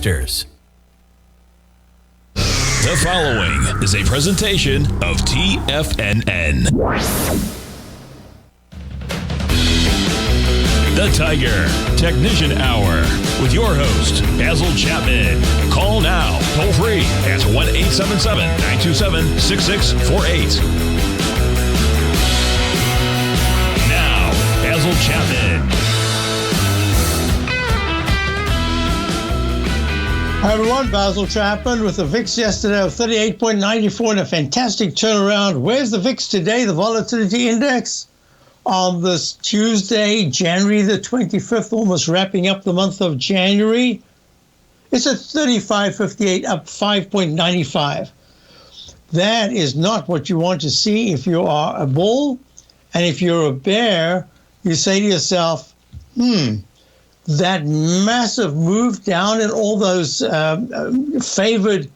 investors. The following is a presentation of TFNN. The Tiger Technician Hour with your host, Basil Chapman. Call now, toll free at 1-877-927-6648. Now, Basil Chapman. Hi everyone, Basil Chapman with the VIX yesterday of 38.94 and a fantastic turnaround. Where's the VIX today, the volatility index? On this Tuesday, January the 25th, almost wrapping up the month of January. It's at 35.58, up 5.95. That is not what you want to see if you are a bull. And if you're a bear, you say to yourself, that massive move down in all those favored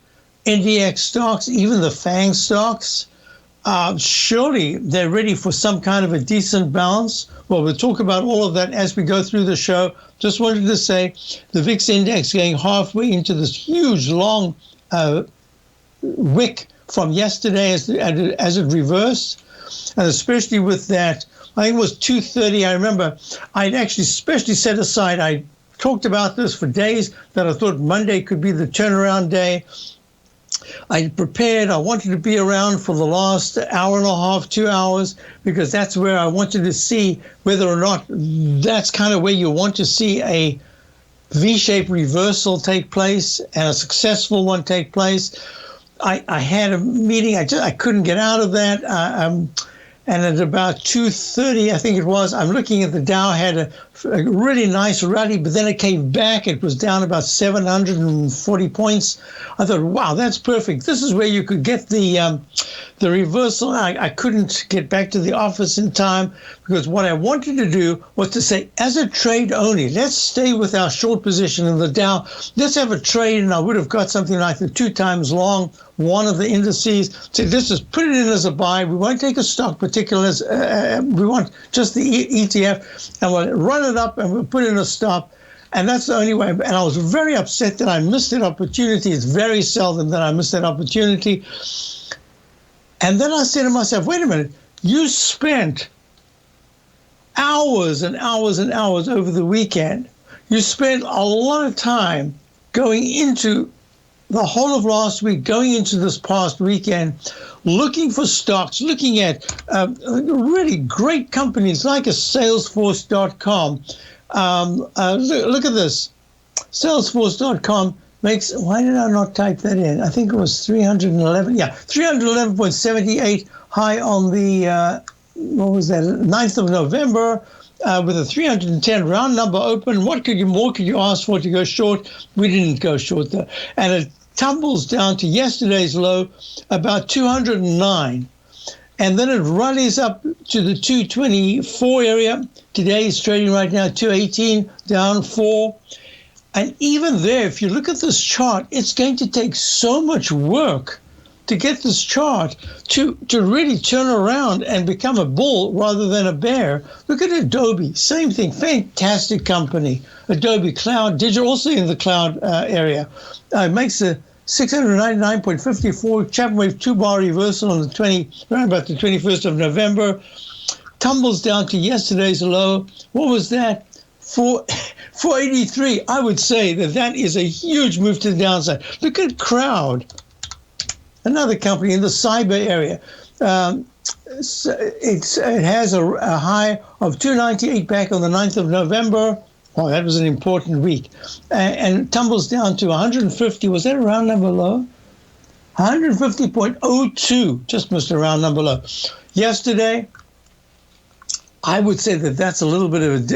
NDX stocks, even the FANG stocks, surely they're ready for some kind of a decent bounce. Well, we'll talk about all of that as we go through the show. Just wanted to say the VIX index going halfway into this huge, long wick from yesterday as it reversed, and especially with that, I think it was 2:30. I remember I'd actually specially set aside, I talked about this for days, that I thought Monday could be the turnaround day. I prepared, I wanted to be around for the last hour and a half, 2 hours, because that's where I wanted to see whether or not that's kind of where you want to see a V-shaped reversal take place and a successful one take place. I had a meeting, I couldn't get out of that. And at about 2:30, I think it was, I'm looking at the Dow had a really nice rally, but then it came back. It was down about 740 points. I thought, wow, that's perfect. This is where you could get the reversal. I couldn't get back to the office in time because what I wanted to do was to say, as a trade only, let's stay with our short position in the Dow. Let's have a trade, and I would have got something like the 2 times long, one of the indices. So let's just put it in as a buy. We won't take a stock particulars. We want just the ETF, and we'll run it up and we'll put in a stop. And that's the only way. And I was very upset that I missed that opportunity. It's very seldom that I miss that opportunity. And then I said to myself, wait a minute, you spent hours and hours and hours over the weekend. You spent a lot of time going into the whole of last week, going into this past weekend, looking for stocks, looking at really great companies like a Salesforce.com. Look at this. Salesforce.com makes, why did I not type that in? I think it was 311. Yeah, 311.78 high on the, 9th of November. With a 310 round number open. What more could you ask for to go short? We didn't go short though. And it tumbles down to yesterday's low, about 209. And then it rallies up to the 224 area. Today it's trading right now 218, down 4. And even there, if you look at this chart, it's going to take so much work to get this chart to really turn around and become a bull rather than a bear. Look at Adobe, same thing, fantastic company. Adobe Cloud, digital, also in the cloud area. It makes a 699.54 Chapman wave 2-bar reversal on around about the 21st of November. Tumbles down to yesterday's low. What was that? 483. I would say that is a huge move to the downside. Look at Crowd. Another company in the cyber area. It has a high of 298 back on the 9th of November. Well, that was an important week. And tumbles down to 150. Was that a round number low? 150.02, just missed a round number low. Yesterday, I would say that's a little bit of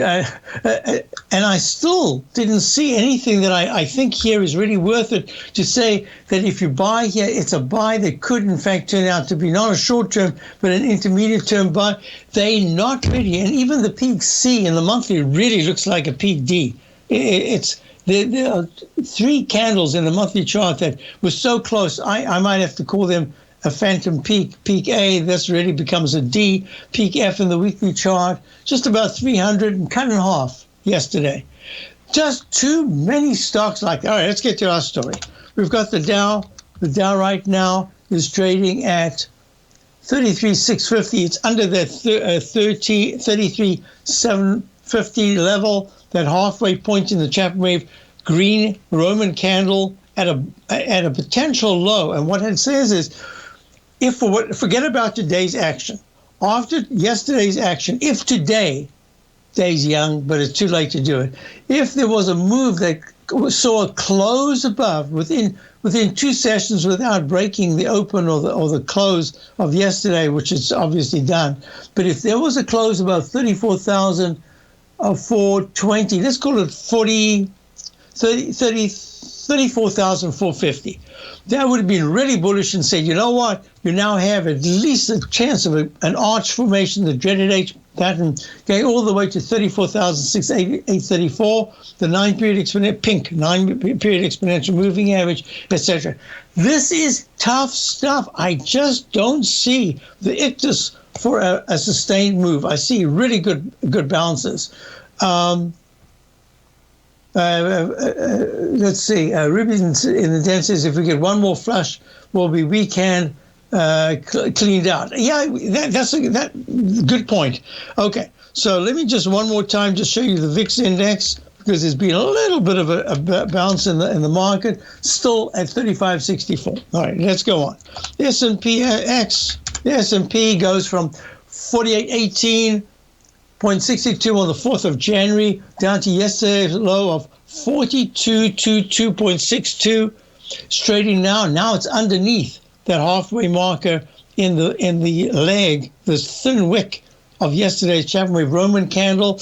and I still didn't see anything that I think here is really worth it to say that if you buy here, it's a buy that could in fact turn out to be not a short term, but an intermediate term buy. They're not ready. And even the peak C in the monthly really looks like a peak D. There are 3 candles in the monthly chart that were so close, I might have to call them a phantom peak. Peak A, this really becomes a D. Peak F in the weekly chart, just about 300 and cut in half yesterday. Just too many stocks like that. All right, let's get to our story. We've got the Dow. The Dow right now is trading at 33,650. It's under that 33,750 level, that halfway point in the Chapman wave, green Roman candle at a potential low. And what it says is, forget about today's action. After yesterday's action, if today's young, but it's too late to do it. If there was a move that saw a close above within 2 sessions without breaking the open or the close of yesterday, which it's obviously done, but if there was a close above 34,420, let's call it 34,450. That would have been really bullish and said, you know what? You now have at least a chance of an arch formation, the dreaded H pattern, going all the way to 34,834, the 9-period exponential moving average, etc. This is tough stuff. I just don't see the ictus for a sustained move. I see really good bounces. Let's see. Ruby's in the den says if we get one more flush, we'll be weekend cleaned out. Yeah, that's a good point. Okay, so let me just one more time just show you the VIX index, because there's been a little bit of a bounce in the market, still at 3564. All right, let's go on. The S&P X. The S&P goes from 4818. 0.62 on the 4th of January, down to yesterday's low of 4222.62. It's trading now. Now it's underneath that halfway marker in the leg, this thin wick of yesterday's Chapman wave Roman candle.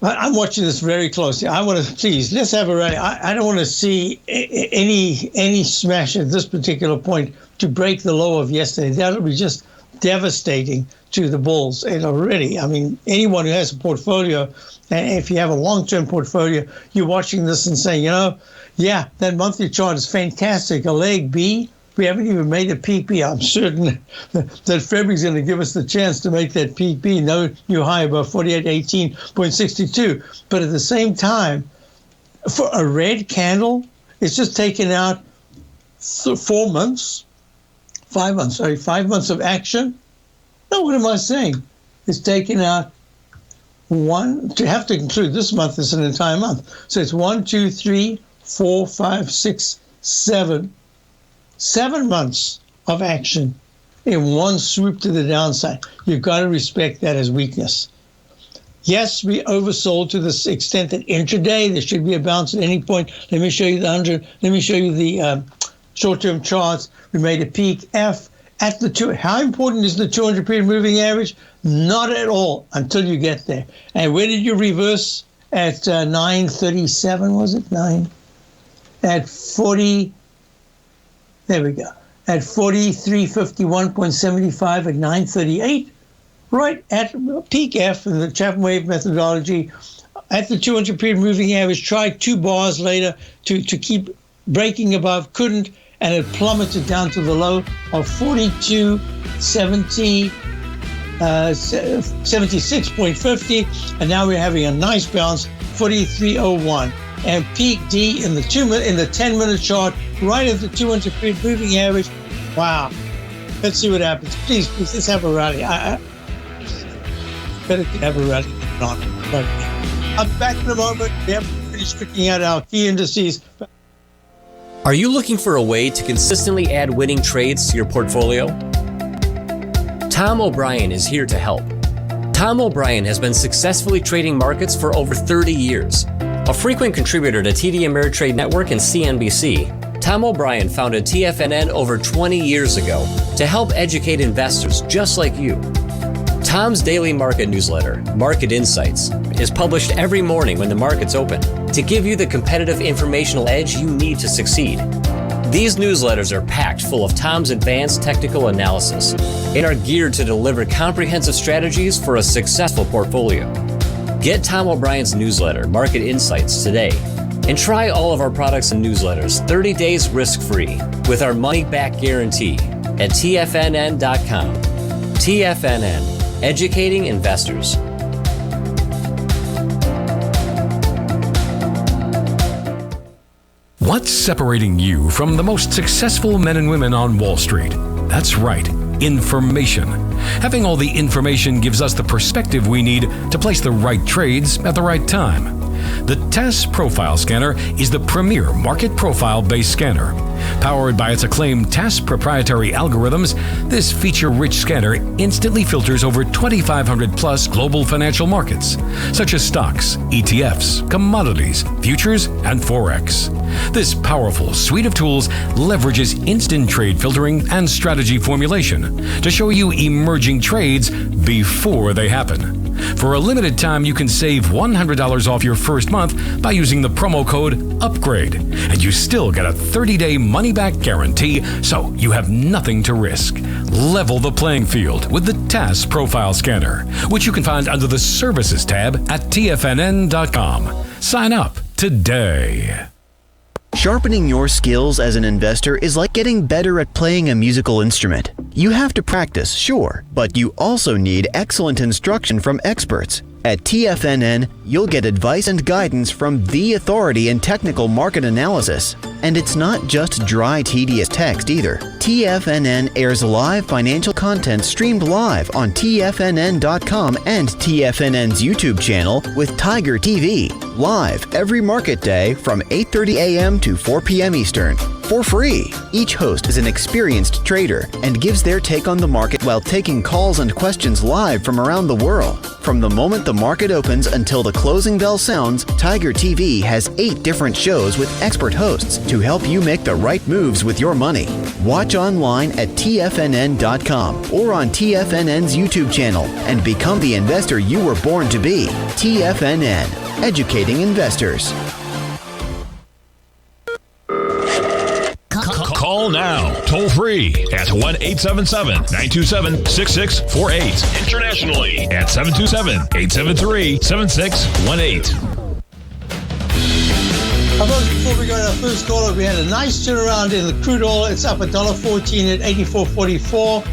I'm watching this very closely. I want to, please, let's have a rally. I don't want to see any smash at this particular point to break the low of yesterday. That'll be just devastating to the bulls. And already, I mean, anyone who has a portfolio, and if you have a long-term portfolio, you're watching this and saying, you know, yeah, that monthly chart is fantastic. A leg B, we haven't even made a peak B. I'm certain that February's going to give us the chance to make that peak B. No new high above 4818.62. But at the same time, for a red candle, it's just taken out 5 months of action. No, what am I saying? It's taken out to have to include this month as an entire month. So it's 1, 2, 3, 4, 5, 6, 7 months of action in one swoop to the downside. You've got to respect that as weakness. Yes, we oversold to this extent that intraday there should be a bounce at any point. Let me show you the 100. Let me show you the short-term charts. We made a peak F at the 2. How important is the 200-period moving average? Not at all until you get there. And where did you reverse? At 937, was it? 9? At 40. There we go. At 4351.75 at 938. Right at peak F in the Chapman wave methodology. At the 200-period moving average, tried 2 bars later to keep breaking above, couldn't, and it plummeted down to the low of 76.50, and now we're having a nice bounce, 43.01, and peak D in the 10-minute chart, right at the 200-period moving average. Wow, let's see what happens. Please, let's have a rally. I better have a rally than not. I'll be back in a moment. We haven't finished picking out our key indices. Are you looking for a way to consistently add winning trades to your portfolio? Tom O'Brien is here to help. Tom O'Brien has been successfully trading markets for over 30 years. A frequent contributor to TD Ameritrade Network and CNBC, Tom O'Brien founded TFNN over 20 years ago to help educate investors just like you. Tom's daily market newsletter, Market Insights, is published every morning when the markets open to give you the competitive informational edge you need to succeed. These newsletters are packed full of Tom's advanced technical analysis and are geared to deliver comprehensive strategies for a successful portfolio. Get Tom O'Brien's newsletter, Market Insights, today and try all of our products and newsletters 30 days risk-free with our money-back guarantee at TFNN.com. TFNN, educating investors. What's separating you from the most successful men and women on Wall Street? That's right, information. Having all the information gives us the perspective we need to place the right trades at the right time. The TAS Profile Scanner is the premier market profile-based scanner. Powered by its acclaimed TAS proprietary algorithms, this feature-rich scanner instantly filters over 2,500 plus global financial markets, such as stocks, ETFs, commodities, futures, and Forex. This powerful suite of tools leverages instant trade filtering and strategy formulation to show you emerging trades before they happen. For a limited time, you can save $100 off your first month by using the promo code UPGRADE, and you still get a 30-day money-back guarantee, so you have nothing to risk. Level the playing field with the TAS Profile Scanner, which you can find under the Services tab at TFNN.com. Sign up today. Sharpening your skills as an investor is like getting better at playing a musical instrument. You have to practice, sure, but you also need excellent instruction from experts. At TFNN, you'll get advice and guidance from the authority in technical market analysis. And it's not just dry, tedious text either. TFNN airs live financial content streamed live on TFNN.com and TFNN's YouTube channel with Tiger TV, live every market day from 8:30 a.m. to 4 p.m. Eastern, for free. Each host is an experienced trader and gives their take on the market while taking calls and questions live from around the world. From the moment the market opens until the closing bell sounds, Tiger TV has 8 different shows with expert hosts to help you make the right moves with your money. Watch online at TFNN.com or on TFNN's YouTube channel and become the investor you were born to be. TFNN, educating investors. Call now, toll free at 1-877-927-6648. Internationally at 727-873-7618. Before we go to our first caller, we had a nice turnaround in the crude oil. It's up $1.14 at 84.44.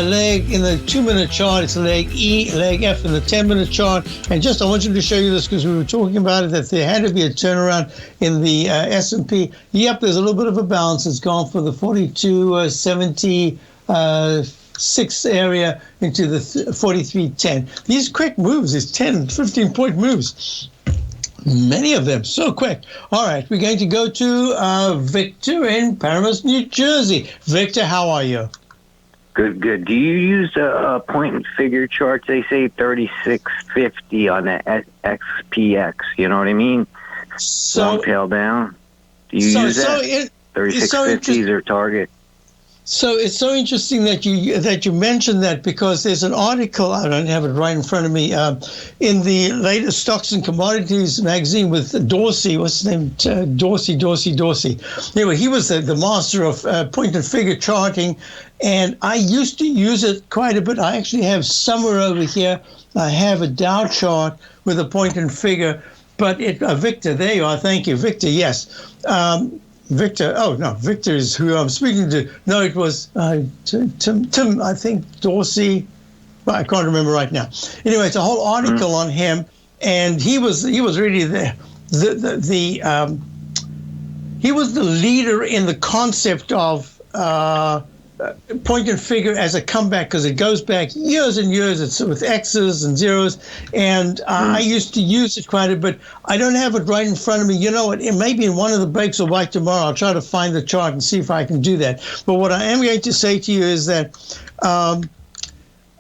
Leg in the 2-minute chart, it's leg E, leg F in the 10-minute chart. And just I wanted to show you this because we were talking about it, that there had to be a turnaround in the S&P. Yep, there's a little bit of a bounce. It's gone for the 42.76 area into the 43.10. These quick moves, these 10, 15-point moves. Many of them, so quick. All right, we're going to go to Victor in Paramus, New Jersey. Victor, how are you? Good. Do you use a point and figure charts? They say 3650 on the XPX. You know what I mean? Long tail down. Do you use that? 3650 is their target. So it's so interesting that you mentioned that, because there's an article, I don't have it right in front of me, in the latest Stocks and Commodities magazine with Dorsey. What's his name? Dorsey. Anyway, he was the master of point and figure charting, and I used to use it quite a bit. I actually have somewhere over here, I have a Dow chart with a point and figure, but Victor, there you are. Thank you, Victor. Yes. Victor, Victor is who I'm speaking to. No, it was Tim, I think, Dorsey. Well, I can't remember right now. Anyway, it's a whole article on him, and he was really he was the leader in the concept of point and figure as a comeback, because it goes back years and years. It's with X's and zeros, and I used to use it quite a bit. I don't have it right in front of me. You know what? It may be in one of the breaks or by tomorrow. I'll try to find the chart and see if I can do that. But what I am going to say to you is that I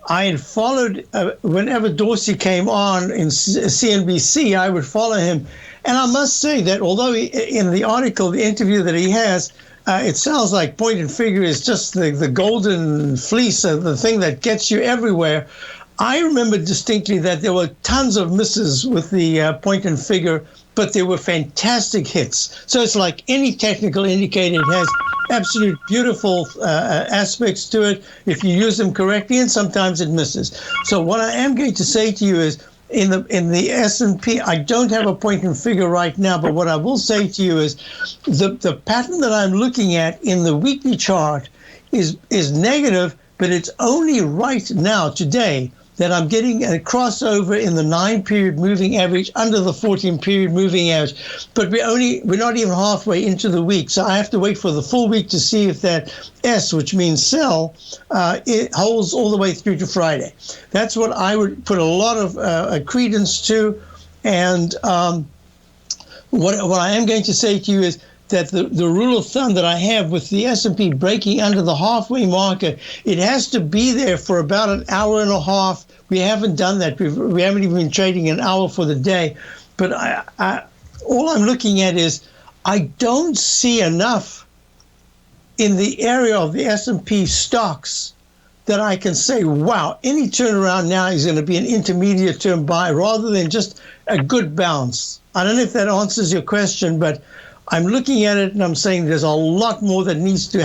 had followed, whenever Dorsey came on in CNBC, I would follow him. And I must say that although in the article, the interview that he has, it sounds like point and figure is just the golden fleece, the thing that gets you everywhere. I remember distinctly that there were tons of misses with the point and figure, but there were fantastic hits. So it's like any technical indicator. It has absolute beautiful aspects to it if you use them correctly, and sometimes it misses. So what I am going to say to you is, in the S&P, I don't have a point and figure right now, but what I will say to you is the pattern that I'm looking at in the weekly chart is negative, but it's only right now, today, that I'm getting a crossover in the 9-period moving average under the 14-period moving average. But we're not even halfway into the week, so I have to wait for the full week to see if that S, which means sell, it holds all the way through to Friday. That's what I would put a lot of credence to. And what I am going to say to you is that the rule of thumb that I have with the S&P breaking under the halfway marker, it has to be there for about an hour and a half. We haven't done that. We haven't even been trading an hour for the day. But all I'm looking at is I don't see enough in the area of the S&P stocks that I can say, wow, any turnaround now is going to be an intermediate term buy rather than just a good bounce. I don't know if that answers your question, but I'm looking at it and I'm saying there's a lot more that needs to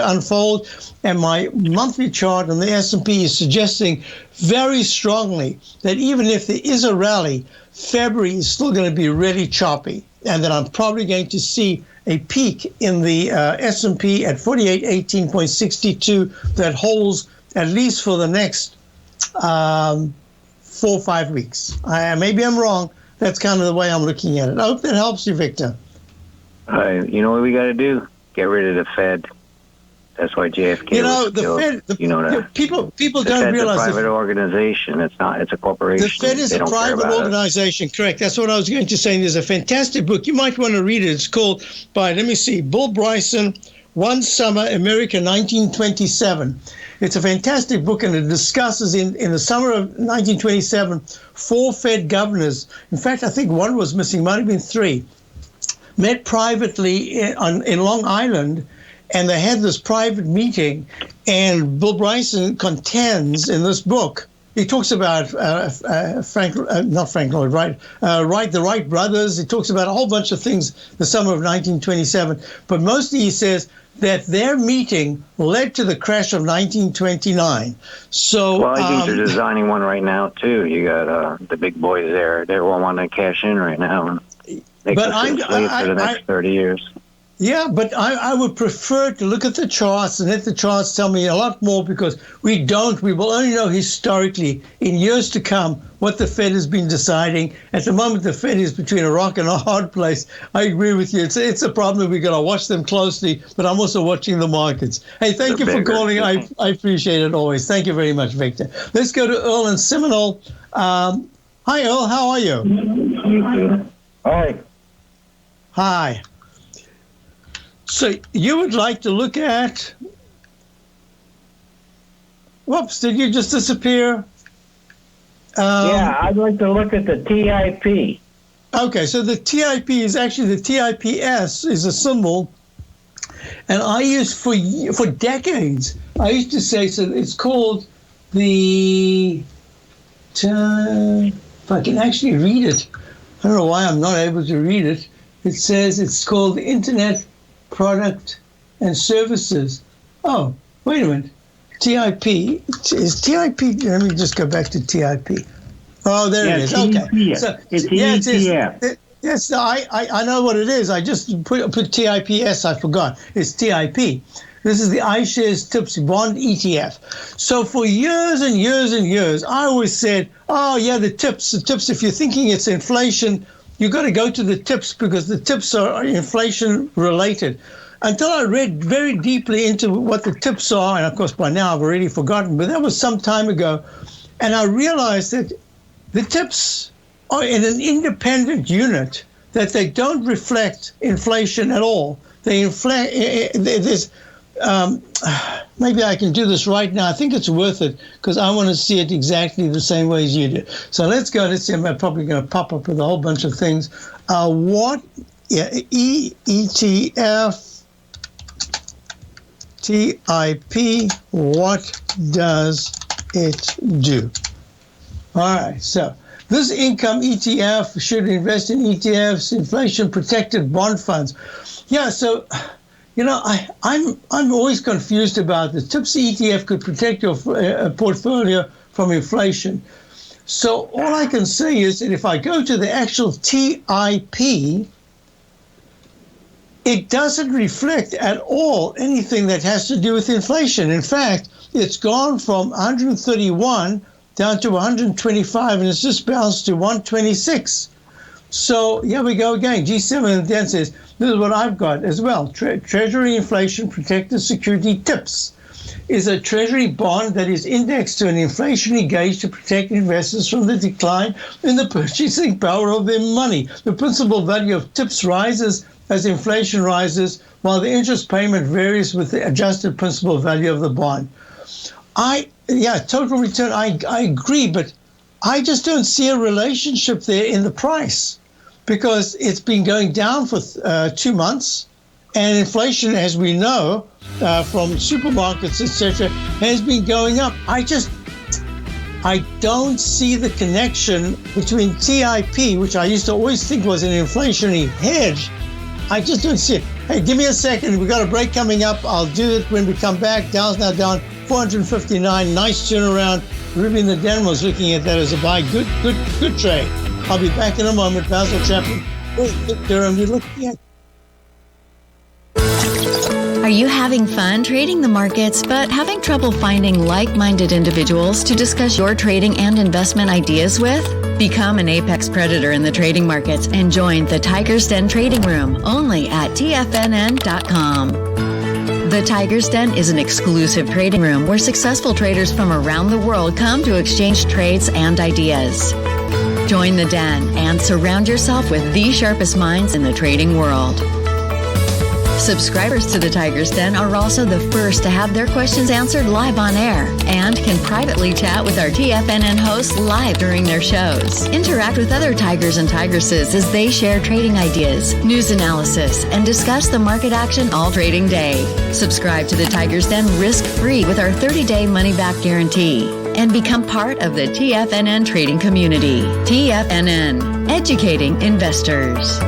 unfold. And my monthly chart on the S&P is suggesting very strongly that even if there is a rally, February is still going to be really choppy, and that I'm probably going to see a peak in the S&P at 4818.62 that holds at least for the next 4 or 5 weeks. Maybe I'm wrong. That's kind of the way I'm looking at it. I hope that helps you, Victor. You know what we got to do? Get rid of the Fed. That's why JFK was killed. Fed, people don't Fed's realize a private organization. It's not. It's a corporation. The Fed is a private organization. Correct. That's what I was going to say. There's a fantastic book. You might want to read it. It's called Bill Bryson, One Summer, America, 1927. It's a fantastic book, and it discusses in the summer of 1927, 4 Fed governors. In fact, I think one was missing. Might have been 3. Met privately in Long Island, and they had this private meeting, and Bill Bryson contends in this book. He talks about the Wright brothers. He talks about a whole bunch of things the summer of 1927. But mostly he says that their meeting led to the crash of 1929. So, well, I think they're designing one right now, too. You got the big boys there. They're all wanting to cash in right now. They could stay for the next 30 years. Yeah, but I would prefer to look at the charts and let the charts tell me a lot more, because we will only know historically in years to come what the Fed has been deciding. At the moment, the Fed is between a rock and a hard place. I agree with you. It's a problem. We've got to watch them closely, but I'm also watching the markets. Hey, thank you for calling. I appreciate it always. Thank you very much, Victor. Let's go to Earl in Seminole. Hi, Earl. How are you? Hi. Hi. So you would like to look at, whoops, did you just disappear? Yeah, I'd like to look at the TIP. Okay, so the TIP is actually, the TIPS is a symbol, and I used for decades, I used to say, so it's called the, if I can actually read it, I don't know why I'm not able to read it. It says it's called the Internet Product and Services. Oh, wait a minute. TIP. Is TIP? Let me just go back to TIP. Oh, there it is. Okay. So, it's ETF. Yes, I know what it is. I just put TIPS. I forgot. It's TIP. This is the iShares TIPS Bond ETF. So for years and years and years, I always said, oh, yeah, the TIPS. If you're thinking it's inflation, you've got to go to the TIPS because the TIPS are inflation related. Until I read very deeply into what the TIPS are, and of course by now I've already forgotten, but that was some time ago, and I realized that the TIPS are in an independent unit, that they don't reflect inflation at all. They maybe I can do this right now. I think it's worth it because I want to see it exactly the same way as you do. So let's go. Let's see. I'm probably going to pop up with a whole bunch of things. ETF, TIP, what does it do? All right. So this income ETF should invest in ETFs, inflation-protected bond funds. Yeah. So. You know, I'm always confused about this. TIPS ETF could protect your portfolio from inflation. So all I can say is that if I go to the actual TIP, it doesn't reflect at all anything that has to do with inflation. In fact, it's gone from 131 down to 125, and it's just bounced to 126. So here we go again. G7 and Dan says, this is what I've got as well. Treasury Inflation Protected Security TIPS is a treasury bond that is indexed to an inflationary gauge to protect investors from the decline in the purchasing power of their money. The principal value of TIPS rises as inflation rises, while the interest payment varies with the adjusted principal value of the bond. Total return, I agree, but I just don't see a relationship there in the price, because it's been going down for 2 months, and inflation, as we know from supermarkets, etc., has been going up. I don't see the connection between TIP, which I used to always think was an inflationary hedge. I just don't see it. Hey, give me a second. We've got a break coming up. I'll do it when we come back. Dow's now down 459. Nice turnaround. Ruby in the Den was looking at that as a buy. Good trade. I'll be back in a moment. Basil Chapman. We're looking at. Are you having fun trading the markets but having trouble finding like-minded individuals to discuss your trading and investment ideas with? Become an apex predator in the trading markets and join the Tiger's Den Trading Room only at TFNN.com. The Tiger's Den is an exclusive trading room where successful traders from around the world come to exchange trades and ideas. Join the den and surround yourself with the sharpest minds in the trading world. Subscribers to the Tiger's Den are also the first to have their questions answered live on air and can privately chat with our TFNN hosts live during their shows. Interact with other tigers and tigresses as they share trading ideas, news analysis, and discuss the market action all trading day. Subscribe to the Tiger's Den risk-free with our 30-day money-back guarantee and become part of the TFNN trading community. TFNN, educating investors.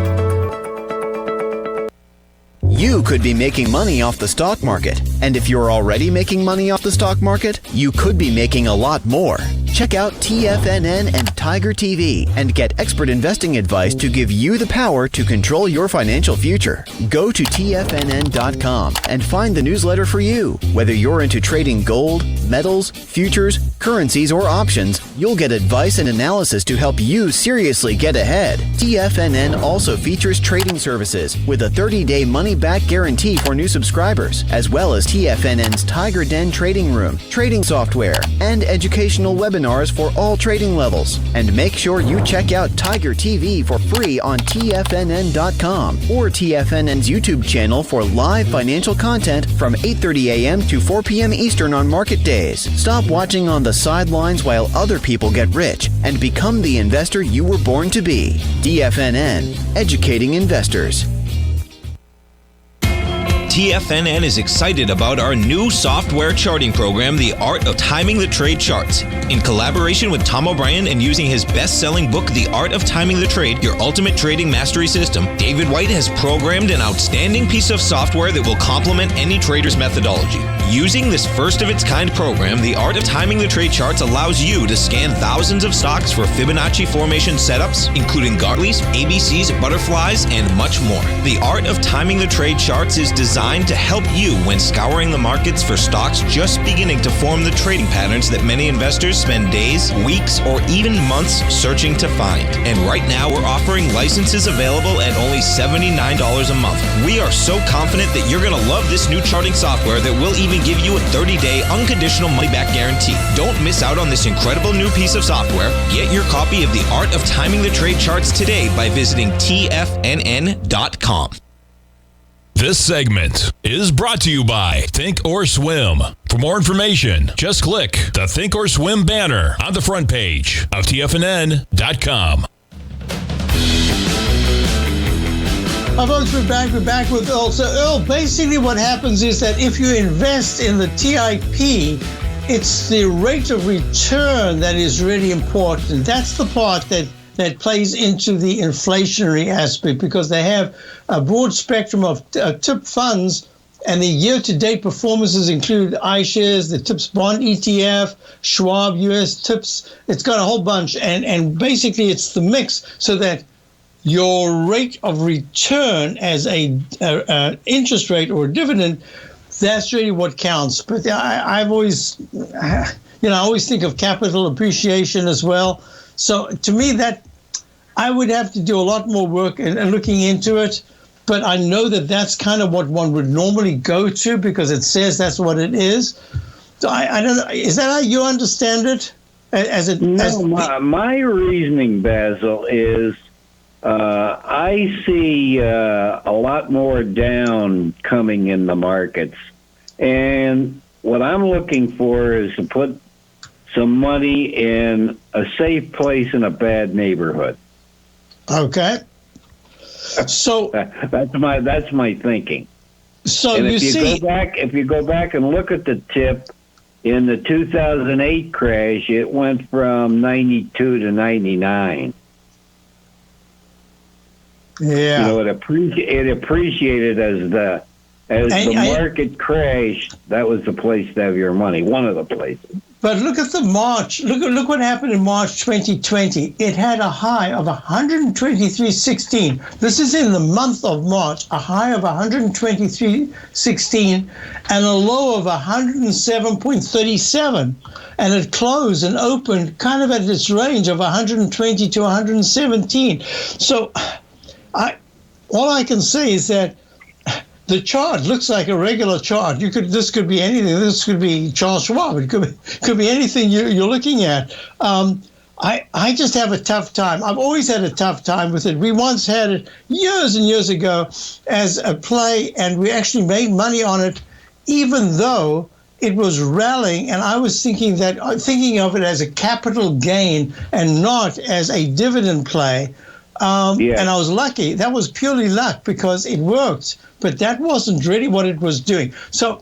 You could be making money off the stock market. And if you're already making money off the stock market, you could be making a lot more. Check out TFNN and Tiger TV and get expert investing advice to give you the power to control your financial future. Go to TFNN.com and find the newsletter for you. Whether you're into trading gold, metals, futures, currencies, or options, you'll get advice and analysis to help you seriously get ahead. TFNN also features trading services with a 30-day money-back guarantee for new subscribers, as well as TFNN's Tiger Den Trading Room, trading software, and educational webinars for all trading levels. And make sure you check out Tiger TV for free on TFNN.com or TFNN's YouTube channel for live financial content from 8:30 a.m. to 4 p.m. Eastern on market days. Stop watching on the sidelines while other people get rich and become the investor you were born to be. TFNN, educating investors. TFNN is excited about our new software charting program, The Art of Timing the Trade Charts. In collaboration with Tom O'Brien and using his best-selling book, The Art of Timing the Trade, Your Ultimate Trading Mastery System, David White has programmed an outstanding piece of software that will complement any trader's methodology. Using this first-of-its-kind program, The Art of Timing the Trade Charts allows you to scan thousands of stocks for Fibonacci formation setups, including Gartley's, ABC's, butterflies, and much more. The Art of Timing the Trade Charts is designed to help you when scouring the markets for stocks just beginning to form the trading patterns that many investors spend days, weeks, or even months searching to find. And right now, we're offering licenses available at only $79 a month. We are so confident that you're going to love this new charting software that will even give you a 30-day unconditional money-back guarantee. Don't miss out on this incredible new piece of software. Get your copy of The Art of Timing the Trade Charts today by visiting TFNN.com. This segment is brought to you by Thinkorswim. For more information, just click the Thinkorswim banner on the front page of TFNN.com. Hi folks, we're back with Earl. So Earl, basically what happens is that if you invest in the TIP, it's the rate of return that is really important. That's the part that plays into the inflationary aspect, because they have a broad spectrum of TIP funds, and the year-to-date performances include iShares, the TIPS Bond ETF, Schwab US TIPS. It's got a whole bunch, and basically it's the mix so that your rate of return as a interest rate or a dividend that's really what counts. But I've always, I always think of capital appreciation as well. So to me, that I would have to do a lot more work and looking into it. But I know that that's kind of what one would normally go to because it says that's what it is. So I don't know. Is that how you understand it? My reasoning, Basil, is I see a lot more down coming in the markets. And what I'm looking for is to put some money in a safe place in a bad neighborhood. Okay. So that's my thinking. So and if you go back and look at the tip in the 2008 crash, it went from 92 to 99. Yeah. It appreciated as the market crashed. That was the place to have your money. One of the places. But look at the March. Look what happened in March 2020. It had a high of 123.16. This is in the month of March. A high of 123.16 and a low of 107.37. And it closed and opened kind of at its range of 120 to 117. So all I can say is that the chart looks like a regular chart. This could be anything. This could be Charles Schwab. It could be anything you're looking at. I just have a tough time. I've always had a tough time with it. We once had it years and years ago as a play, and we actually made money on it, even though it was rallying. And I was thinking of it as a capital gain and not as a dividend play. And I was lucky. That was purely luck because it worked. But that wasn't really what it was doing. So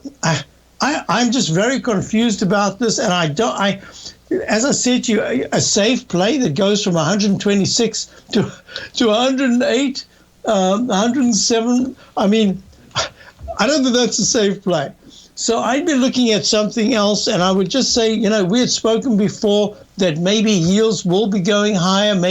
I'm just very confused about this. And as I said to you, a safe play that goes from 126 to 108, 107. I mean, I don't think that's a safe play. So I'd be looking at something else. And I would just say, we had spoken before that maybe yields will be going higher. So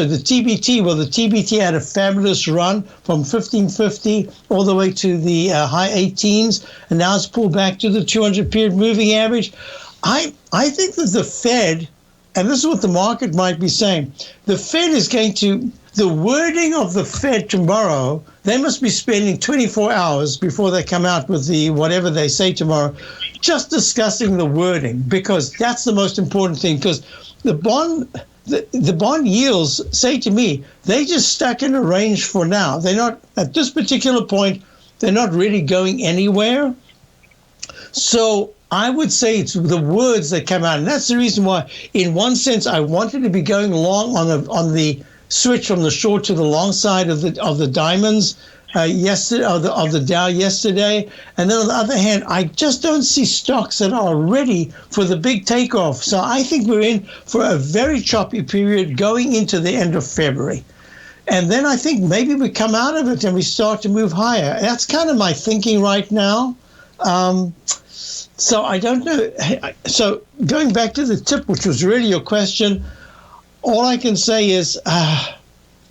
the TBT had a fabulous run from 1550 all the way to the high 18s, and now it's pulled back to the 200-period moving average. I think that the Fed, and this is what the market might be saying, the Fed is going to, the wording of the Fed tomorrow, they must be spending 24 hours before they come out with the whatever they say tomorrow, just discussing the wording, because that's the most important thing. Because the bond yields say to me, they just stuck in a range for now. They're not, at this particular point, they're not really going anywhere. So I would say it's the words that come out. And that's the reason why, in one sense, I wanted to be going long on the switch from the short to the long side of the diamonds yesterday, of the Dow yesterday. And then on the other hand, I just don't see stocks that are ready for the big takeoff. So I think we're in for a very choppy period going into the end of February. And then I think maybe we come out of it and we start to move higher. That's kind of my thinking right now. So I don't know. So going back to the tip, which was really your question, all I can say is I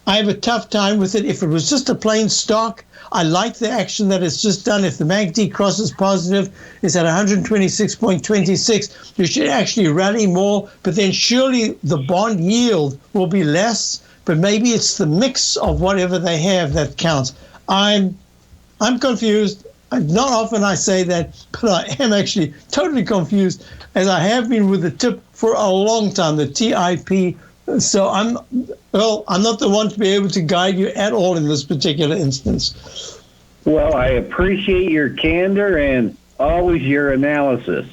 have a tough time with it. If it was just a plain stock, I like the action that it's just done. If the MACD crosses positive, it's at 126.26. You should actually rally more, but then surely the bond yield will be less, but maybe it's the mix of whatever they have that counts. I'm confused. Not often I say that, but I am actually totally confused, as I have been with the tip for a long time, the TIP. So I'm not the one to be able to guide you at all in this particular instance. Well, I appreciate your candor and always your analysis.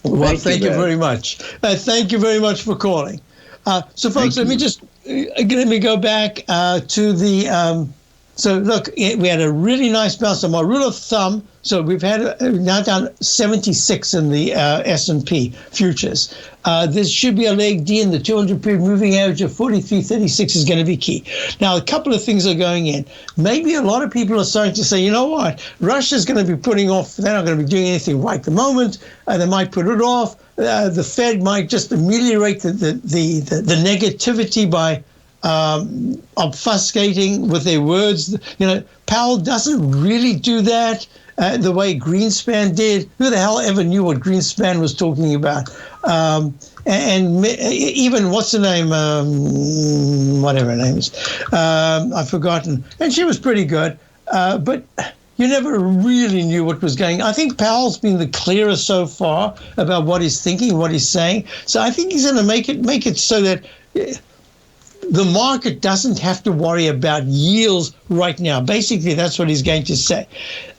Well, thank you very much. Thank you very much for calling. So, folks, let me go back to the. So, look, we had a really nice bounce. So, my rule of thumb. So we've had now down 76 in the S&P futures. This should be a leg D, in the 200-period moving average of 43.36 is going to be key. Now, a couple of things are going in. Maybe a lot of people are starting to say, you know what, Russia's going to be putting off, they're not going to be doing anything right at the moment. They might put it off. The Fed might just ameliorate the negativity by obfuscating with their words. Powell doesn't really do that. the way Greenspan did. Who the hell ever knew what Greenspan was talking about? And even, what's her name? Whatever her name is. I've forgotten. And she was pretty good. But you never really knew what was going on. I think Powell's been the clearest so far about what he's thinking, what he's saying. So I think he's going to make it so that the market doesn't have to worry about yields right now. Basically, that's what he's going to say.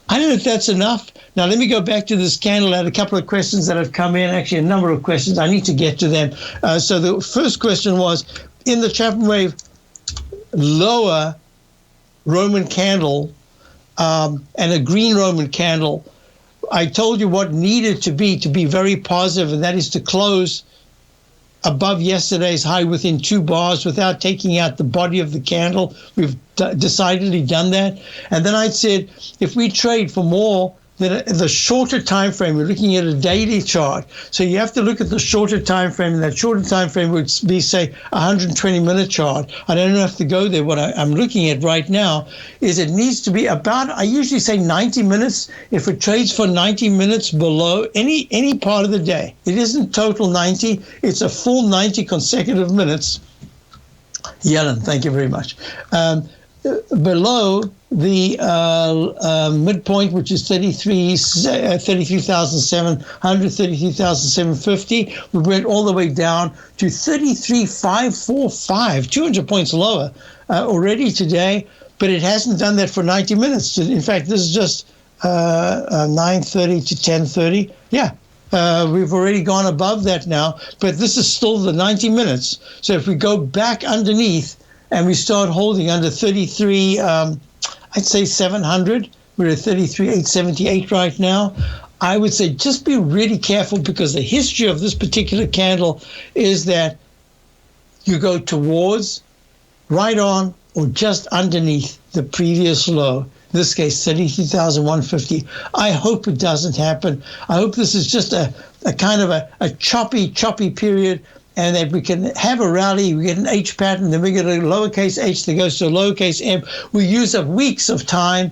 I don't know if that's enough. Now, let me go back to this candle. I had a couple of questions that have come in, actually a number of questions. I need to get to them. So the first question was, in the Chapman wave, lower Roman candle and a green Roman candle, I told you what needed to be very positive, and that is to close above yesterday's high within 2 bars without taking out the body of the candle. We've decidedly done that. And then I said, if we trade for more than the shorter time frame, we're looking at a daily chart. So you have to look at the shorter time frame, and that shorter time frame would be, say, 120-minute chart. I don't have to go there. What I'm looking at right now is it needs to be about, I usually say 90 minutes. If it trades for 90 minutes below any part of the day, it isn't total 90, it's a full 90 consecutive minutes. Yellen, thank you very much. Below the midpoint, which is 33,700, 33,750. We went all the way down to 33,545, 200 points lower already today, but it hasn't done that for 90 minutes. In fact, this is just 9:30 to 10:30. Yeah. We've already gone above that now, but this is still the 90 minutes. So if we go back underneath and we start holding under 33, I'd say 700. We're at 33,878 right now. I would say just be really careful, because the history of this particular candle is that you go towards, right on, or just underneath the previous low. In this case, 33,150. I hope it doesn't happen. I hope this is just a kind of a choppy period, and that we can have a rally. We get an H pattern, then we get a lowercase h that goes to a lowercase m. We use up weeks of time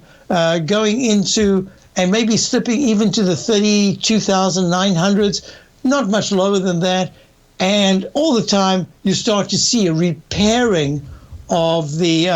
going into, and maybe slipping even to the 32,900s, not much lower than that. And all the time, you start to see a repairing of the,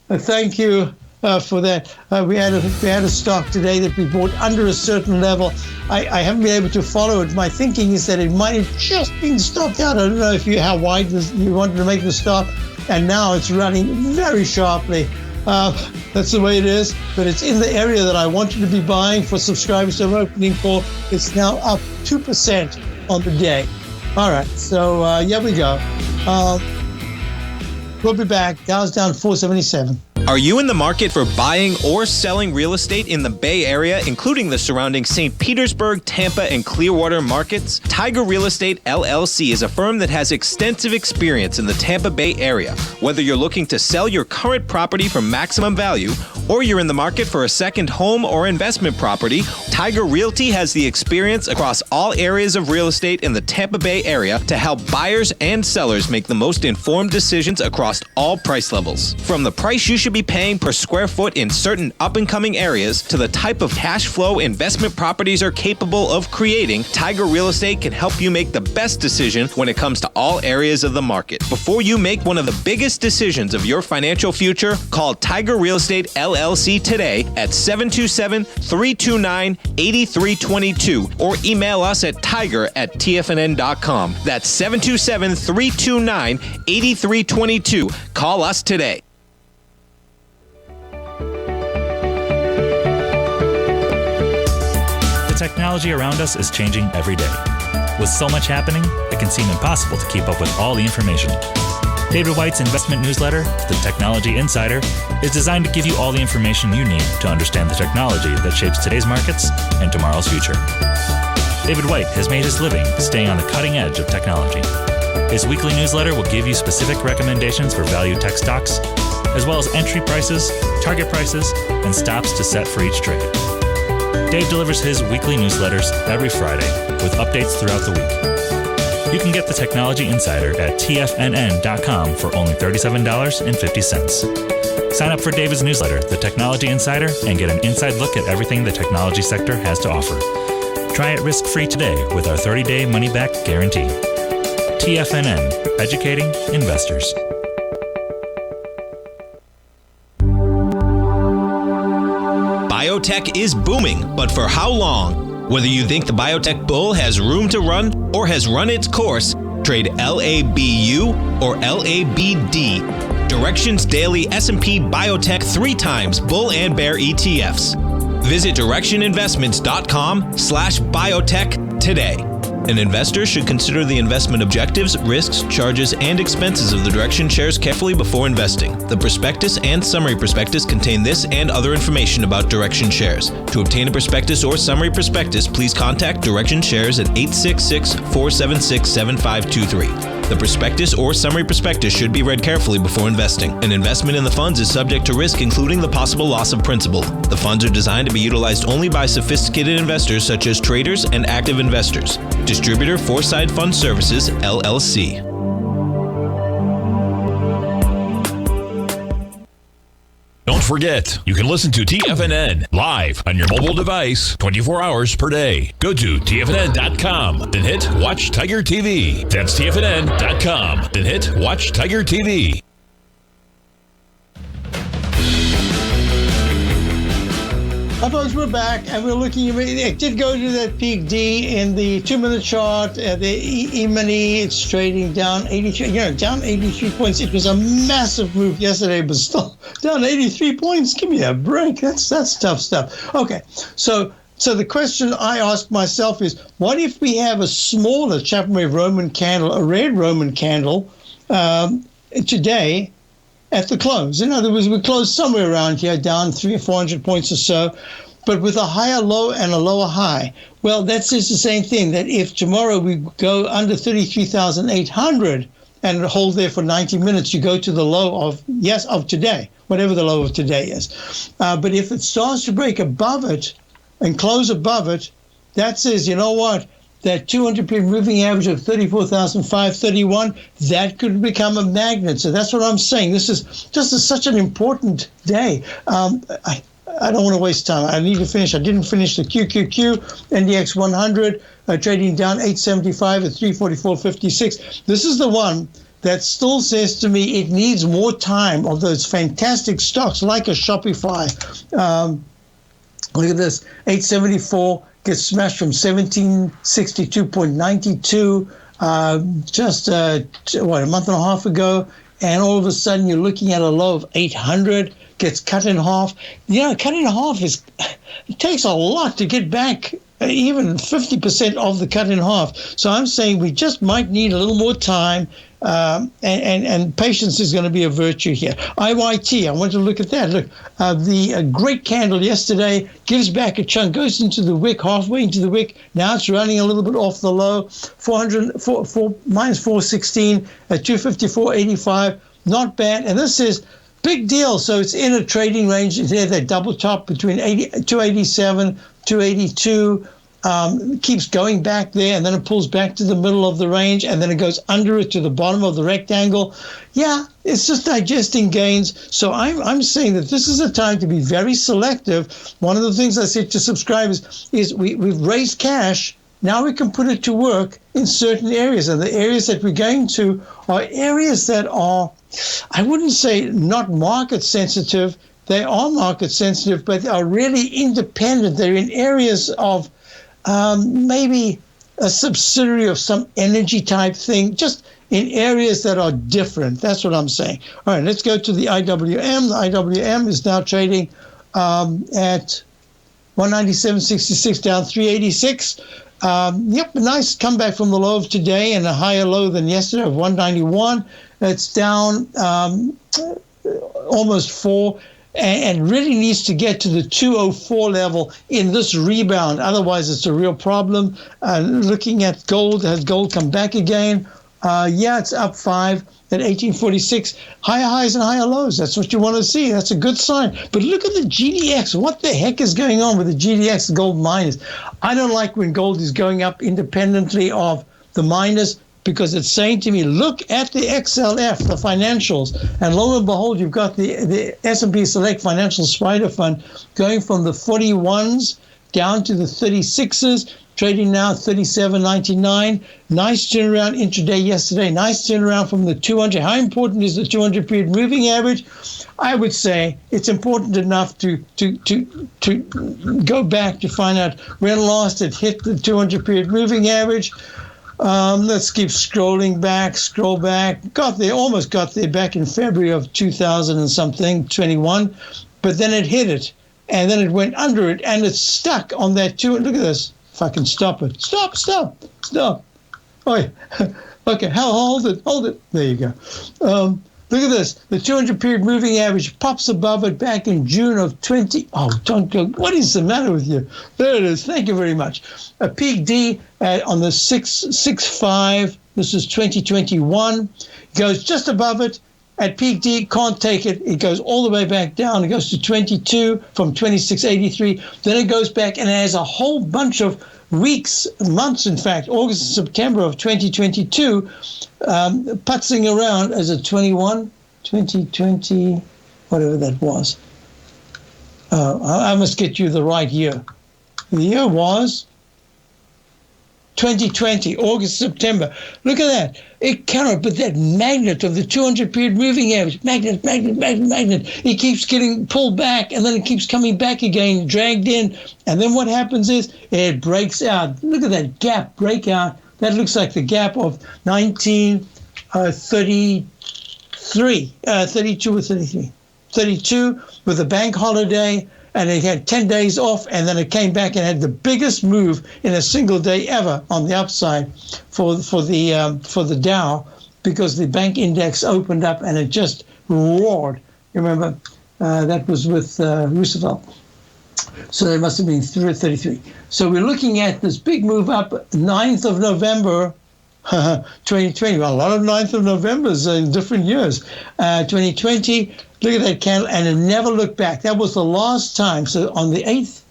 thank you for that. We had a stock today that we bought under a certain level. I haven't been able to follow it. My thinking is that it might have just been stopped out. I don't know how wide you wanted to make the stop, and now it's running very sharply. That's the way it is, but it's in the area that I wanted to be buying for subscribers to opening for. It's now up 2% on the day. All right, so here we go. We'll be back. Dow's down 477. Are you in the market for buying or selling real estate in the Bay Area, including the surrounding St. Petersburg, Tampa, and Clearwater markets? Tiger Real Estate LLC is a firm that has extensive experience in the Tampa Bay area. Whether you're looking to sell your current property for maximum value, or you're in the market for a second home or investment property, Tiger Realty has the experience across all areas of real estate in the Tampa Bay area to help buyers and sellers make the most informed decisions across all price levels. From the price you should be paying per square foot in certain up-and-coming areas to the type of cash flow investment properties are capable of creating, Tiger Real Estate can help you make the best decision when it comes to all areas of the market. Before you make one of the biggest decisions of your financial future, call Tiger Real Estate LLC today at 727-329-8322 or email us at tiger@tfnn.com. That's 727-329-8322. Call us today. The technology around us is changing every day. With so much happening, it can seem impossible to keep up with all the information. David White's investment newsletter, The Technology Insider, is designed to give you all the information you need to understand the technology that shapes today's markets and tomorrow's future. David White has made his living staying on the cutting edge of technology. His weekly newsletter will give you specific recommendations for value tech stocks, as well as entry prices, target prices, and stops to set for each trade. Dave delivers his weekly newsletters every Friday with updates throughout the week. You can get the Technology Insider at TFNN.com for only $37.50. Sign up for David's newsletter, The Technology Insider, and get an inside look at everything the technology sector has to offer. Try it risk-free today with our 30-day money-back guarantee. TFNN, educating investors. Biotech is booming, but for how long? Whether you think the biotech bull has room to run or has run its course, trade LABU or LABD. Direction's daily S&P Biotech 3 times bull and bear ETFs. Visit directioninvestments.com/biotech today. An investor should consider the investment objectives, risks, charges, and expenses of the Direction shares carefully before investing. The prospectus and summary prospectus contain this and other information about Direction shares. To obtain a prospectus or summary prospectus, please contact Direction shares at 866-476-7523. The prospectus or summary prospectus should be read carefully before investing. An investment in the funds is subject to risk, including the possible loss of principal. The funds are designed to be utilized only by sophisticated investors such as traders and active investors. Distributor Foreside Fund Services, LLC. Don't forget, you can listen to TFNN live on your mobile device 24 hours per day. Go to TFNN.com, then hit Watch Tiger TV. That's TFNN.com, then hit Watch Tiger TV. Hi folks, we're back and we're looking, it did go to that peak D in the 2-minute chart, the E-mini, it's trading down 83, down 83 points. It was a massive move yesterday, but still down 83 points. Give me a break. That's tough stuff. Okay, so the question I ask myself is, what if we have a smaller Chapman Roman candle, a red Roman candle today, at the close? In other words, we closed somewhere around here, down 300 or 400 points or so, but with a higher low and a lower high. Well, that says the same thing, that if tomorrow we go under 33,800 and hold there for 90 minutes, you go to the low of today, whatever the low of today is. But if it starts to break above it and close above it, that says, you know what? That 200-period moving average of 34,531, that could become a magnet. So that's what I'm saying. This is such an important day. I don't want to waste time. I need to finish. I didn't finish the QQQ, NDX 100, trading down 875 at 344.56. This is the one that still says to me it needs more time of those fantastic stocks like a Shopify. Look at this, 874. Gets smashed from 1762.92 just a month and a half ago, and all of a sudden you're looking at a low of 800. Gets cut in half. Cut in half it takes a lot to get back even 50% of the cut in half. So I'm saying we just might need a little more time, and patience is going to be a virtue here. IYT, I want to look at that. Look, the great candle yesterday gives back a chunk, goes into the wick, halfway into the wick. Now it's running a little bit off the low, minus 416 at 254.85. Not bad. And this is big deal. So it's in a trading range. There, that double top between 287, 282. Keeps going back there, and then it pulls back to the middle of the range, and then it goes under it to the bottom of the rectangle. Yeah, it's just digesting gains. So I'm saying that this is a time to be very selective. One of the things I said to subscribers is we've raised cash. Now we can put it to work in certain areas, and the areas that we're going to are areas that are, I wouldn't say not market sensitive. They are market sensitive, but are really independent. They're in areas of maybe a subsidiary of some energy type thing, just in areas that are different. That's what I'm saying. All right, let's go to the IWM. The IWM is now trading at 197.66, down 386. A nice comeback from the low of today and a higher low than yesterday of 191. It's down almost 4. And really needs to get to the 204 level in this rebound. Otherwise, it's a real problem. Looking at gold, has gold come back again? It's up 5 at 1846. Higher highs and higher lows. That's what you want to see. That's a good sign. But look at the GDX. What the heck is going on with the GDX, the gold miners? I don't like when gold is going up independently of the miners. because it's saying to me, look at the XLF, the financials, and lo and behold, you've got the S&P Select Financial Spider Fund going from the 41s down to the 36s, trading now 37.99. Nice turnaround intraday yesterday. Nice turnaround from the 200. How important is the 200 period moving average? I would say it's important enough to go back to find out when last it hit the 200 period moving average. Let's keep scrolling back, scroll back. Almost got there back in February of 2000 and something, 21, but then it hit it, and then it went under it, and it's stuck on that 200. Look at this. If I can stop it. Stop. Oh, yeah. Okay, hold it. There you go. Look at this. The 200 period moving average pops above it back in June of 20. Oh, don't go. What is the matter with you? There it is. Thank you very much. A peak D on the 6.5. This is 2021. Goes just above it. At peak D, can't take it. It goes all the way back down. It goes to 22 from 26.83. Then it goes back and it has a whole bunch of weeks, months, in fact, August and September of 2022, putzing around as a 21, 2020, whatever that was. I must get you the right year. The year was 2020, August, September. Look at that. It cannot, but that magnet of the 200 period moving average, magnet. It keeps getting pulled back, and then it keeps coming back again, dragged in. And then what happens is it breaks out. Look at that gap breakout. That looks like the gap of 1933, 32 or 33. 32 with a bank holiday, and it had 10 days off, and then it came back and had the biggest move in a single day ever on the upside for the Dow, because the bank index opened up and it just roared. You remember that was with Roosevelt. So there must have been 33. So we're looking at this big move up 9th of November, 2020. Well, a lot of 9th of Novembers in different years. 2020. Look at that candle, and it never looked back. That was the last time. So on the 8th,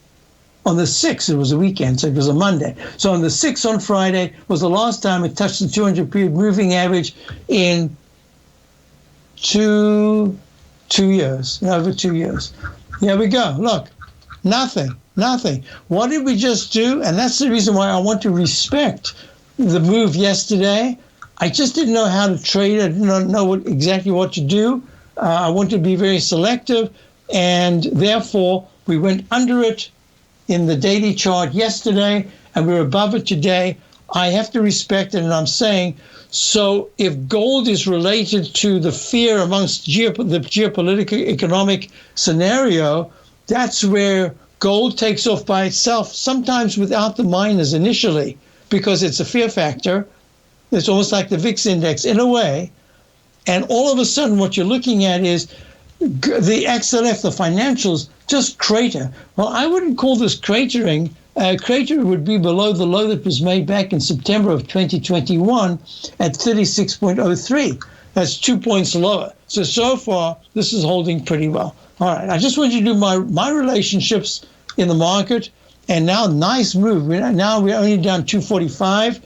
on the 6th, it was a weekend, so it was a Monday. So on the 6th, on Friday, was the last time it touched the 200 period moving average in two years, over 2 years. Here we go. Look, nothing. What did we just do? And that's the reason why I want to respect the move yesterday. I just didn't know how to trade. I didn't know exactly what to do. I want to be very selective, and therefore we went under it in the daily chart yesterday, and we're above it today. I have to respect it, and I'm saying, so if gold is related to the fear amongst the geopolitical economic scenario, that's where gold takes off by itself, sometimes without the miners initially, because it's a fear factor. It's almost like the VIX index in a way. And all of a sudden, what you're looking at is the XLF, the financials, just crater. Well, I wouldn't call this cratering. Crater would be below the low that was made back in September of 2021 at 36.03. That's 2 points lower. So far, this is holding pretty well. All right, I just want you to do my relationships in the market. And now, nice move. Now we're only down 245.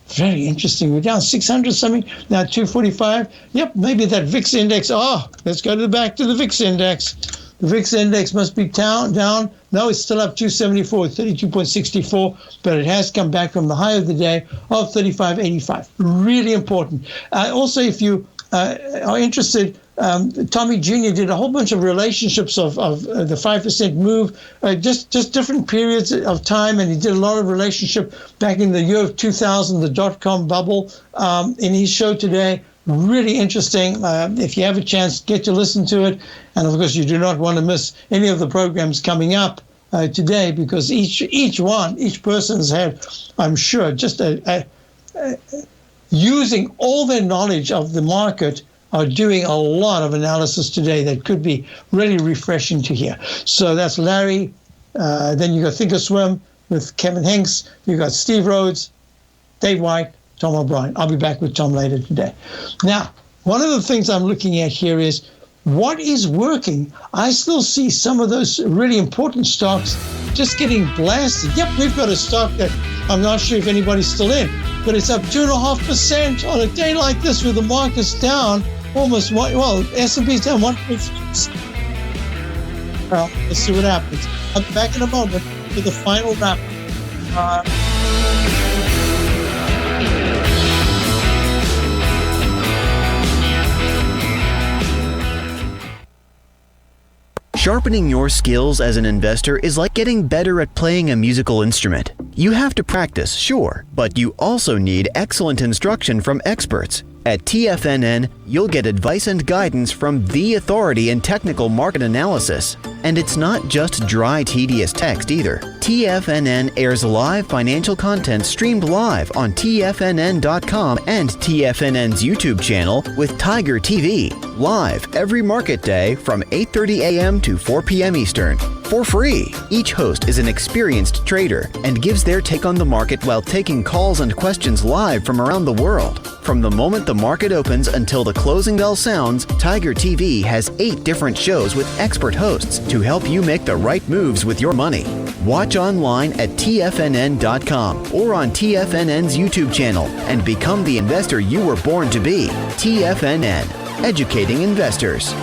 Very interesting. We're down 600 something, now 245. Yep, maybe that VIX index. Let's go back to the VIX index. The VIX index must be down. No, it's still up 274, 32.64, but it has come back from the high of the day of 35.85. Really important. Also, if you are interested, Tommy Jr. did a whole bunch of relationships of the 5% move, just different periods of time, and he did a lot of relationship back in the year of 2000, the dot-com bubble, in his show today. Really interesting. If you have a chance, get to listen to it. And of course, you do not want to miss any of the programs coming up today, because each person's had, I'm sure, just using all their knowledge of the market, are doing a lot of analysis today that could be really refreshing to hear. So that's Larry. Then you got Thinkorswim with Kevin Hincks. You got Steve Rhodes, Dave White, Tom O'Brien. I'll be back with Tom later today. Now, one of the things I'm looking at here is what is working. I still see some of those really important stocks just getting blasted. Yep, we've got a stock that I'm not sure if anybody's still in. but it's up 2.5% on a day like this with the market's down almost S&P's down 1.3%. Well, let's see what happens. I'll be back in a moment with the final wrap. Sharpening your skills as an investor is like getting better at playing a musical instrument. You have to practice, sure, but you also need excellent instruction from experts. At TFNN, you'll get advice and guidance from the authority in technical market analysis. And it's not just dry, tedious text either. TFNN airs live financial content streamed live on TFNN.com and TFNN's YouTube channel with Tiger TV, live every market day from 8:30 a.m. to 4 p.m. Eastern. For free. Each host is an experienced trader and gives their take on the market while taking calls and questions live from around the world. From the moment the market opens until the closing bell sounds, Tiger TV has 8 different shows with expert hosts to help you make the right moves with your money. Watch online at TFNN.com or on TFNN's YouTube channel and become the investor you were born to be. TFNN, educating investors.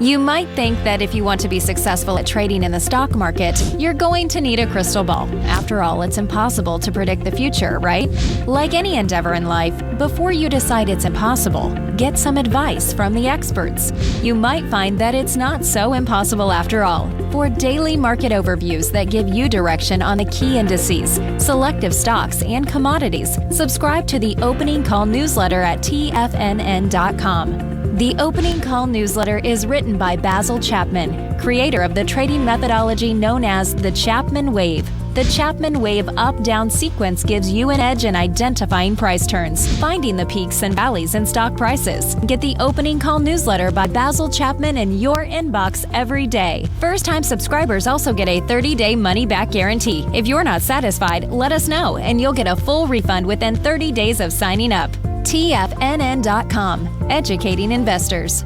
You might think that if you want to be successful at trading in the stock market, you're going to need a crystal ball. After all, it's impossible to predict the future, right? Like any endeavor in life, before you decide it's impossible, get some advice from the experts. You might find that it's not so impossible after all. For daily market overviews that give you direction on the key indices, selective stocks, and commodities, subscribe to the Opening Call newsletter at TFNN.com. The Opening Call newsletter is written by Basil Chapman, creator of the trading methodology known as the Chapman Wave. The Chapman Wave up-down sequence gives you an edge in identifying price turns, finding the peaks and valleys in stock prices. Get the Opening Call newsletter by Basil Chapman in your inbox every day. First-time subscribers also get a 30-day money-back guarantee. If you're not satisfied, let us know, and you'll get a full refund within 30 days of signing up. TFNN.com, educating investors.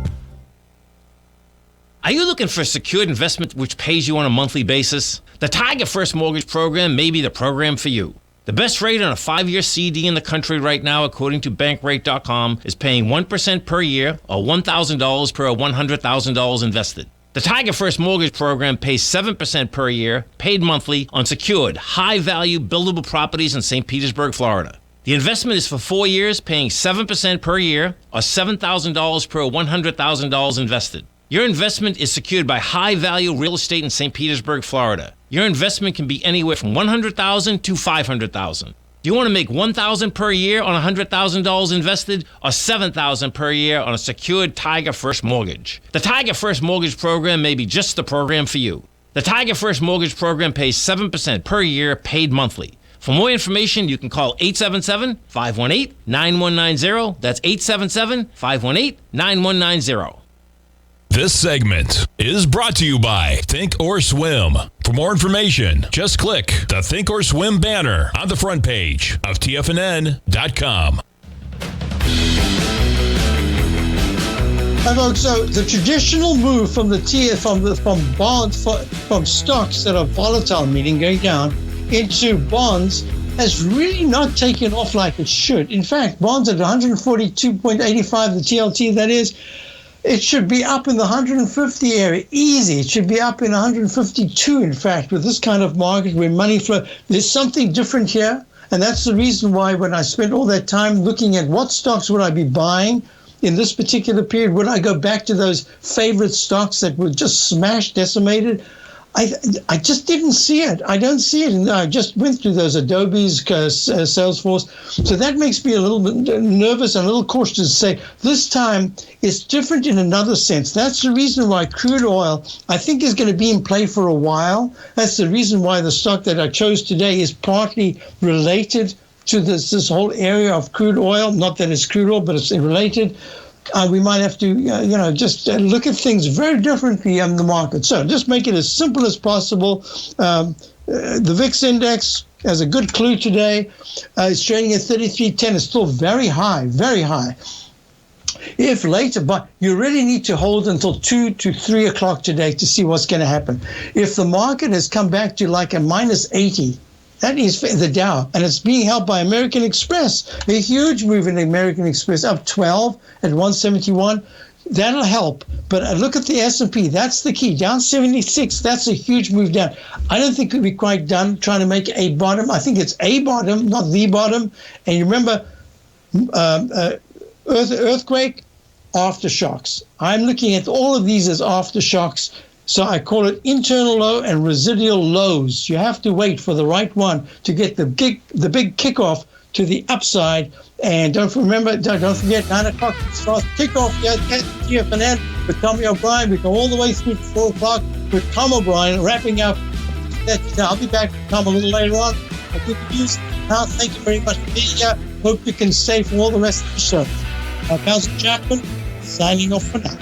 Are you looking for a secured investment which pays you on a monthly basis? The Tiger First Mortgage Program may be the program for you. The best rate on a 5-year CD in the country right now, according to Bankrate.com, is paying 1% per year or $1,000 per $100,000 invested. The Tiger First Mortgage Program pays 7% per year, paid monthly, on secured, high-value, buildable properties in St. Petersburg, Florida. The investment is for 4 years, paying 7% per year or $7,000 per $100,000 invested. Your investment is secured by high-value real estate in St. Petersburg, Florida. Your investment can be anywhere from $100,000 to $500,000. Do you want to make $1,000 per year on $100,000 invested or $7,000 per year on a secured Tiger First mortgage? The Tiger First Mortgage Program may be just the program for you. The Tiger First Mortgage Program pays 7% per year, paid monthly. For more information, you can call 877-518-9190. That's 877-518-9190. This segment is brought to you by Thinkorswim. For more information, just click the Thinkorswim banner on the front page of TFNN.com. Hi folks, so the traditional move from from stocks that are volatile, meaning going down, into bonds has really not taken off like it should. In fact, bonds at 142.85, the TLT that is, it should be up in the 150 area, easy. It should be up in 152, in fact, with this kind of market where money flow. There's something different here, and that's the reason why when I spent all that time looking at what stocks would I be buying in this particular period, would I go back to those favorite stocks that were just smashed, decimated? I just didn't see it. I don't see it. And I just went through those Adobe's, Salesforce. So that makes me a little bit nervous and a little cautious to say this time it's different in another sense. That's the reason why crude oil, I think, is going to be in play for a while. That's the reason why the stock that I chose today is partly related to this whole area of crude oil. Not that it's crude oil, but it's related. We might have to, just look at things very differently in the market. So just make it as simple as possible. The VIX index has a good clue today. It's trading at 33.10. It's still very high, very high. If later, but you really need to hold until 2 to 3 o'clock today to see what's going to happen. If the market has come back to like a minus 80, That is the Dow, and it's being held by American Express. A huge move in American Express, up 12 at 171. That'll help. But look at the S&P. That's the key. Down 76. That's a huge move down. I don't think we'll be quite done trying to make a bottom. I think it's a bottom, not the bottom. And you remember, earthquake, aftershocks. I'm looking at all of these as aftershocks. So I call it internal low and residual lows. You have to wait for the right one to get the big kickoff to the upside. And don't forget, 9 o'clock starts kickoff here at TFNN with Tommy O'Brien. We go all the way through to 4 o'clock with Tom O'Brien wrapping up. I'll be back with Tom a little later on. I'll give you news. Now, thank you very much for being here. Hope you can stay for all the rest of the show. Basil Chapman, signing off for now.